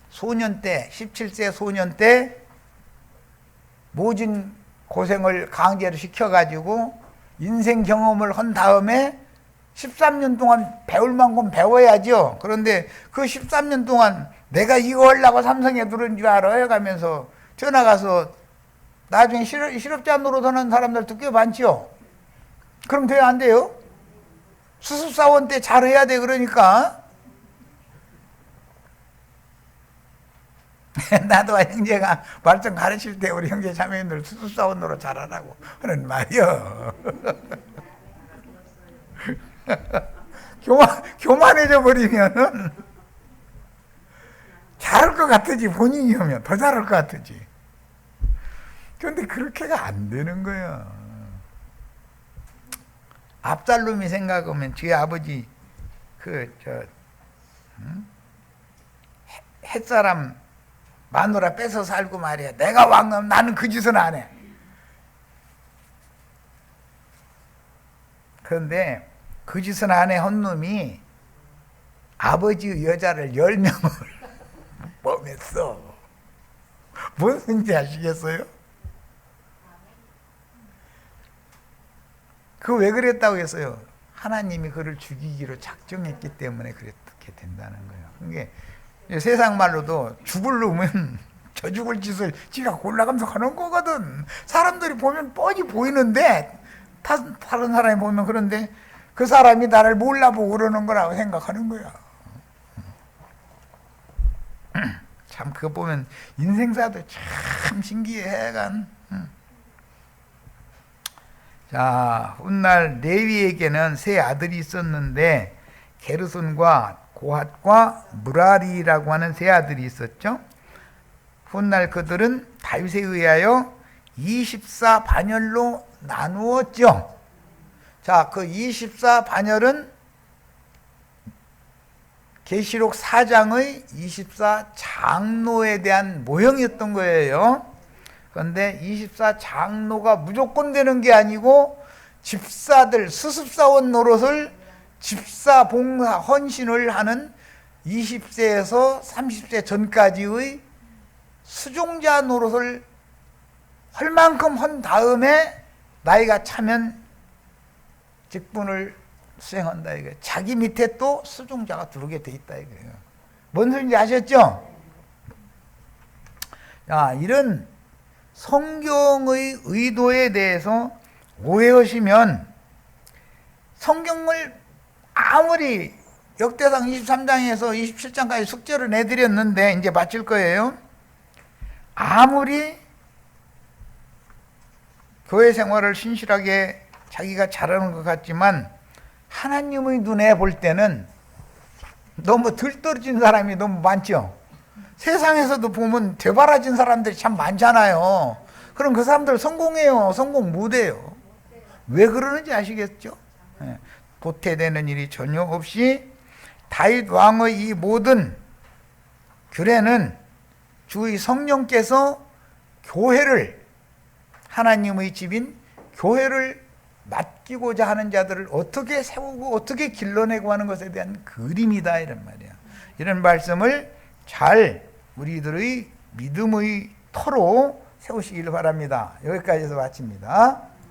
소년 때 17세 소년 때 모진 고생을 강제로 시켜가지고 인생 경험을 한 다음에 13년 동안 배울 만큼 배워야죠. 그런데 그 13년 동안 내가 이거 하려고 삼성에 들은 줄 알아 해가면서 전화 가서 나중에 실업자 노릇하는 사람들도 꽤 많죠. 그럼 돼야 안 돼요? 수습사원 때 잘해야 돼. 그러니까 나도 형제가 말씀 가르칠 때 우리 형제 자매님들 수습사원 노릇 잘하라고 하는 말이요. 교만해져 버리면은 잘할 것 같으지. 본인이 하면 더 잘할 것 같으지. 그런데 그렇게가 안 되는 거야. 압살롬이 생각하면 지 아버지 햇사람 마누라 뺏어 살고 말이야. 내가 왕이면 나는 그 짓은 안 해. 그런데 그 짓은 안 해 한 놈이 아버지 여자를 10명을 뻔했어. 뭔 소리인지 아시겠어요? 그 왜 그랬다고 했어요? 하나님이 그를 죽이기로 작정했기 때문에 그렇게 된다는 거예요. 그게 세상 말로도 죽을 놈은 저 죽을 짓을 지가 골라가면서 하는 거거든. 사람들이 보면 뻔히 보이는데 다른 사람이 보면 그런데 그 사람이 나를 몰라보고 그러는 거라고 생각하는 거야. 참 그거 보면 인생사도 참 신기해. 자, 훗날 레위에게는 세 아들이 있었는데 게르손과 고핫과 무라리라고 하는 세 아들이 있었죠. 훗날 그들은 다윗에 의하여 24반열로 나누었죠. 자, 그 24반열은 계시록 4장의 24장로에 대한 모형이었던 거예요. 그런데 24장로가 무조건 되는 게 아니고 집사들, 수습사원 노릇을 집사, 봉사, 헌신을 하는 20세에서 30세 전까지의 수종자 노릇을 할 만큼 한 다음에 나이가 차면 직분을 수행한다 이거예요. 자기 밑에 또 수종자가 들어오게 돼 있다 이거예요. 뭔 소리인지 아셨죠? 자, 이런 성경의 의도에 대해서 오해하시면 성경을 아무리 역대상 23장에서 27장까지 숙제를 내드렸는데 이제 마칠 거예요. 아무리 교회 생활을 신실하게 자기가 잘하는 것 같지만 하나님의 눈에 볼 때는 너무 들떨어진 사람이 너무 많죠. 세상에서도 보면 되바라진 사람들이 참 많잖아요. 그럼 그 사람들 성공해요? 성공 못해요? 왜 그러는지 아시겠죠? 도태되는 일이 전혀 없이 다윗 왕의 이 모든 규례는 주의 성령께서 교회를, 하나님의 집인 교회를 맡기고자 하는 자들을 어떻게 세우고 어떻게 길러내고 하는 것에 대한 그림이다 이런 말이야. 이런 말씀을 잘 우리들의 믿음의 터로 세우시길 바랍니다. 여기까지 해서 마칩니다.